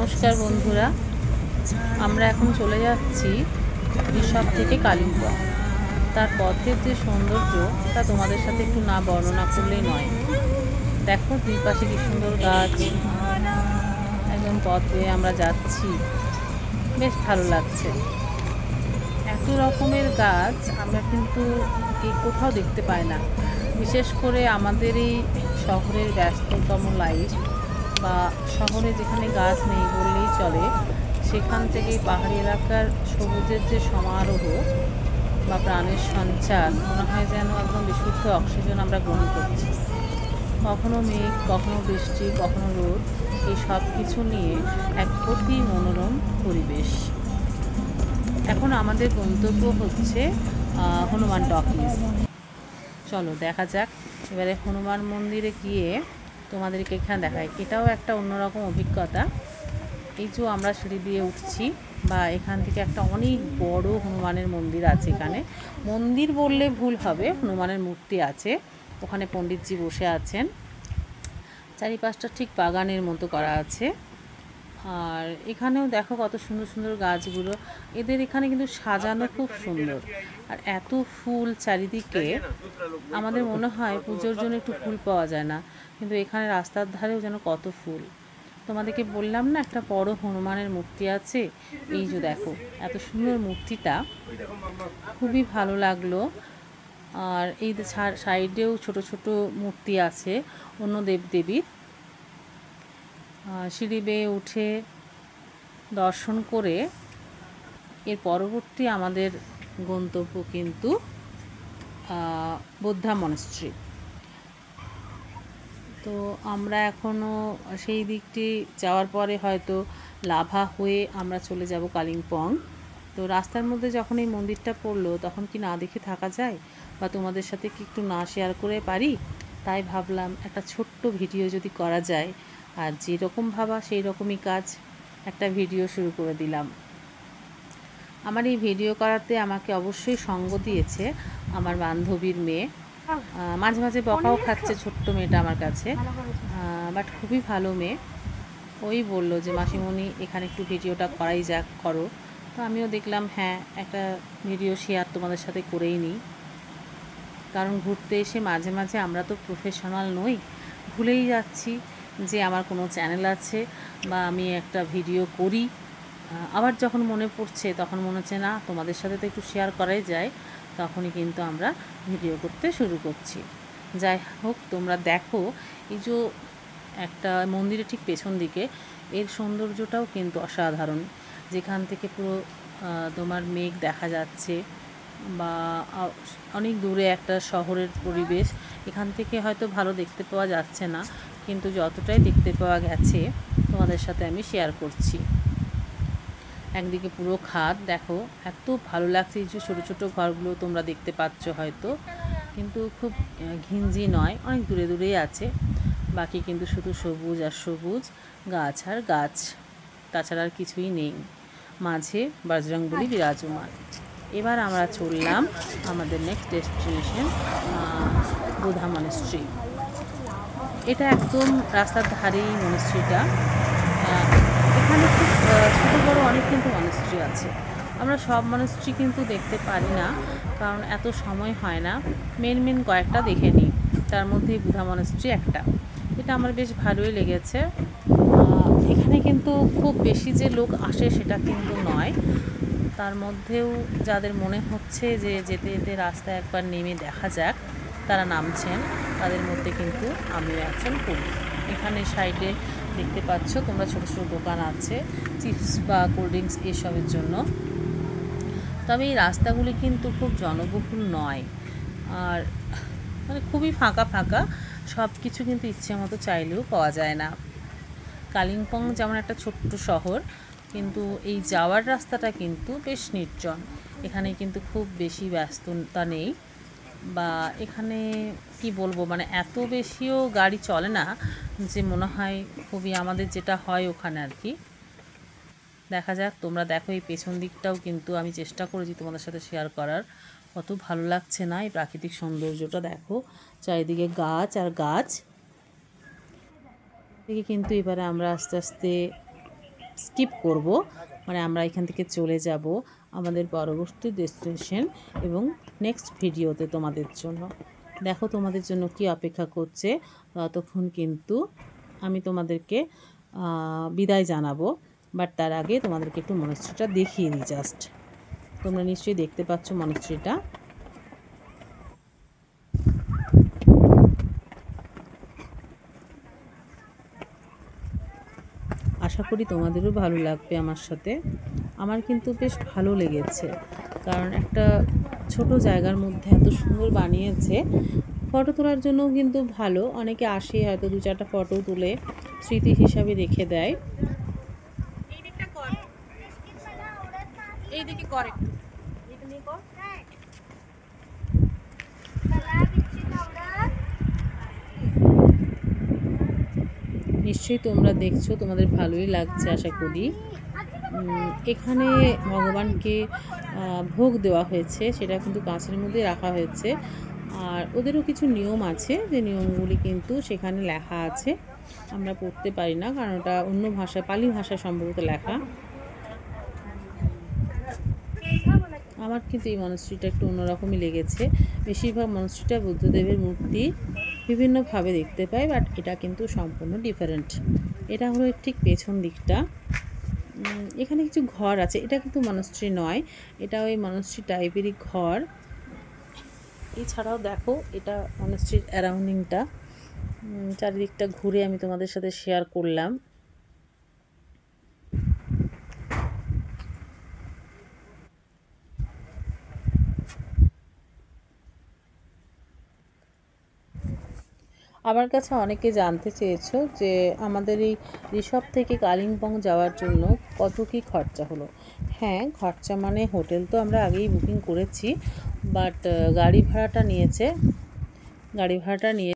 নমস্কার বন্ধুরা, আমরা এখন চলে যাচ্ছি ঋষভ থেকে কালিম্পং। তার পথের যে সৌন্দর্য তা তোমাদের সাথে একটু না বর্ণনা করলেই নয়। দেখো দুই পাশে কি সুন্দর গাছ, একদম পথ হয়ে আমরা যাচ্ছি, বেশ ভালো লাগছে। এত রকমের গাছ আমরা কিন্তু কোথাও দেখতে পাই না, বিশেষ করে আমাদের এই শহরের ব্যস্ততম লাইফ বা শহরে যেখানে গাছ নেই বললেই চলে, সেখান থেকে পাহাড়ি এলাকার সবুজের যে সমারোহ বা প্রাণের সঞ্চার মনে হয় যেন একদম বিশুদ্ধ অক্সিজেন আমরা গ্রহণ করছি। কখনো মেঘ, কখনো বৃষ্টি, কখনো রোদ, এই সব কিছু নিয়ে এক অতি মনোরম পরিবেশ। এখন আমাদের গন্তব্য হচ্ছে হনুমান টকিজ। চলো দেখা যাক। এবারে হনুমান মন্দিরে গিয়ে তোমাদেরকে এখানে দেখায়, এটাও একটা অন্যরকম অভিজ্ঞতা। এই যে আমরা সিঁড়ি দিয়ে উঠছি, বা এখান থেকে একটা অনেক বড় হনুমানের মন্দির আছে। এখানে মন্দির বললে ভুল হবে, হনুমানের মূর্তি আছে। ওখানে পণ্ডিতজি বসে আছেন, চারিপাশটা ঠিক বাগানের মতো করা আছে। আর এখানেও দেখো কত সুন্দর সুন্দর গাছগুলো, এদের এখানে কিন্তু সাজানো খুব সুন্দর। আর এত ফুল চারিদিকে, আমাদের মনে হয় পুজোর জন্য একটু ফুল পাওয়া যায় না, কিন্তু এখানে রাস্তার ধারেও যেন কত ফুল। তোমাদেরকে বললাম না একটা বড় হনুমানের মূর্তি আছে, এই যে দেখো এত সুন্দর মূর্তিটা, খুবই ভালো লাগলো। আর এই সাইডেও ছোট ছোট মূর্তি আছে অন্য দেবদেবীর। সিঁড়ি বেয়ে উঠে দর্শন করে এর পরবর্তী আমাদের গন্তব্য কিন্তু বুদ্ধা মনস্ট্রি। তো আমরা এখনও সেই দিকটি যাওয়ার পরে হয়তো লাভা হয়ে আমরা চলে যাব কালিম্পং। তো রাস্তার মধ্যে যখন এই মন্দিরটা পড়লো, তখন কি না দেখে থাকা যায়, বা তোমাদের সাথে কি একটু না শেয়ার করে পারি? তাই ভাবলাম একটা ছোট্ট ভিডিও যদি করা যায়। আর যেরকম ভাবা সেই রকমই কাজ, একটা ভিডিও শুরু করে দিলাম। আমার এই ভিডিও করাতে আমাকে অবশ্যই সঙ্গ দিয়েছে আমার বান্ধবীর মেয়ে। মাঝে মাঝে বকাও খাচ্ছে ছোট্ট মেয়েটা আমার কাছে, বাট খুবই ভালো মেয়ে। ওই বললো যে মাসিমণি এখানে একটু ভিডিওটা করাই যাক, করো। তো আমিও দেখলাম হ্যাঁ, একটা ভিডিও শেয়ার তোমাদের সাথে করেই নিই। কারণ ঘুরতে এসে মাঝে মাঝে আমরা তো প্রফেশনাল নই, ভুলেই যাচ্ছি যে আমার কোনো চ্যানেল আছে বা আমি একটা ভিডিও করি। আবার যখন মনে পড়ছে তখন মনে হচ্ছে না, তোমাদের সাথে তো একটু শেয়ার করাই যায়, তখনই কিন্তু আমরা ভিডিও করতে শুরু করছি। যাই হোক, তোমরা দেখো এই যে একটা মন্দিরের ঠিক পেছন দিকে, এর সৌন্দর্যটাও কিন্তু অসাধারণ। যেখান থেকে পুরো তোমার মেঘ দেখা যাচ্ছে, বা অনেক দূরে একটা শহরের পরিবেশ। এখান থেকে হয়তো ভালো দেখতে পাওয়া যাচ্ছে না, কিন্তু যতটাই দেখতে পাওয়া গেছে তোমাদের সাথে আমি শেয়ার করছি। একদিকে পুরো খাদ দেখো, এত ভালো লাগছে। এই যে ছোটো ছোটো ঘরগুলো তোমরা দেখতে পাচ্ছ হয়তো, কিন্তু খুব ঘিঞ্জি নয়, অনেক দূরে দূরেই আছে। বাকি কিন্তু শুধু সবুজ আর সবুজ, গাছ আর গাছ, তাছাড়া আর কিছুই নেই। মাঝে বজরংবলী বিরাজমান। এবার আমরা চললাম আমাদের নেক্সট ডেস্টিনেশন বুদ্ধা মনস্ট্রি। এটা একদম রাস্তার ধারেই মনস্ট্রিটা। এখানে খুব ছোটো বড়ো অনেক কিন্তু মনস্ট্রি আছে। আমরা সব মনস্ট্রি কিন্তু দেখতে পারি না, কারণ এত সময় হয় না। মেন কয়েকটা দেখে নিই, তার মধ্যে বুদ্ধা মনস্ট্রি একটা। এটা আমার বেশ ভালোই লেগেছে। এখানে কিন্তু খুব বেশি যে লোক আসে সেটা কিন্তু নয়, তার মধ্যেও যাদের মনে হচ্ছে যে যেতে যেতে রাস্তায় একবার নেমে দেখা যাক, তারা নামছেন। তাদের মধ্যে কিন্তু আমিও একজন করি। এখানে সাইডে দেখতে পাচ্ছ তোমরা ছোটো ছোটো দোকান আছে চিপস বা কোল্ড ড্রিঙ্কস এসবের জন্য। তবে এই রাস্তাগুলি কিন্তু খুব জনবহুল নয়, আর মানে খুবই ফাঁকা ফাঁকা, সব কিছু কিন্তু ইচ্ছে মতো চাইলেও পাওয়া যায় না। কালিম্পং যেমন একটা ছোট্ট শহর, কিন্তু এই যাওয়ার রাস্তাটা কিন্তু বেশ নির্জন। এখানে কিন্তু খুব বেশি ব্যস্ততা নেই, বা এখানে কি বলবো, মানে এত বেশিও গাড়ি চলে না যে মনে হয় খুবই আমাদের যেটা হয় ওখানে আর কি। দেখা যাক, তোমরা দেখো এই পেছন দিকটাও কিন্তু আমি চেষ্টা করেছি তোমাদের সাথে শেয়ার করার। কত ভালো লাগছে না এই প্রাকৃতিক সৌন্দর্যটা, দেখো চারিদিকে গাছ আর গাছ। দেখি কিন্তু এবারে আমরা আস্তে আস্তে স্কিপ করব, মানে আমরা এখান থেকে চলে যাব আমাদের পরবর্তী ডেস্টিনেশন এবং নেক্সট ভিডিওতে তোমাদের জন্য। দেখো তোমাদের জন্য কি অপেক্ষা করছে। ততক্ষণ কিন্তু আমি তোমাদেরকে বিদায় জানাবো, বাট তার আগে তোমাদেরকে একটু মনস্ট্রিটা দেখিয়ে দিই। জাস্ট তোমরা নিশ্চয়ই দেখতে পাচ্ছ মনস্ট্রিটা। আশা করি তোমাদেরও ভালো লাগবে আমার সাথে। আমার কিন্তু বেশ ভালো লেগেছে, কারণ একটা ছোট জায়গার মধ্যে এত সুন্দর বানিয়েছে। ফটো তোলার জন্যও কিন্তু ভালো, অনেকে আসে হয়তো 2-4টা ফটো তুলে স্মৃতি হিসাবে রেখে দেয়। নিশ্চয়ই তোমরা দেখছো, তোমাদের ভালোই লাগছে আশা করি। এখানে ভগবানকে ভোগ দেওয়া হয়েছে, সেটা কিন্তু কাঁচের মধ্যে রাখা হয়েছে। আর ওদেরও কিছু নিয়ম আছে, যে নিয়মগুলি কিন্তু সেখানে লেখা আছে, আমরা পড়তে পারি না কারণ ওটা অন্য ভাষায়, পালি ভাষায় সম্ভবত লেখা। আমার কিন্তু এই মনস্ট্রিটা একটু অন্যরকমই লেগেছে। বেশিরভাগ মনস্ট্রিটা বুদ্ধদেবের মূর্তি বিভিন্নভাবে দেখতে পাই, বাট এটা কিন্তু সম্পূর্ণ ডিফারেন্ট। এটা হলো ঠিক পেছন দিকটা। এখানে কিছু ঘর আছে, এটা কিন্তু মনস্ট্রি নয়, এটা ওই মনস্ট্রি টাইপেরই ঘর। এছাড়াও দেখো এটা মনস্ট্রির অ্যারাউন্ডিংটা, চারিদিকটা ঘুরে আমি তোমাদের সাথে শেয়ার করলাম। আমার কাছে অনেকে জানতে চেয়েছো যে আমাদের এই রিসর্ট থেকে কালিম্পং যাওয়ার জন্য কত কি খরচা হলো। হ্যাঁ, খরচা মানে হোটেল তো আমরা আগেই বুকিং করেছি, বাট গাড়ি ভাড়াটা নিয়ে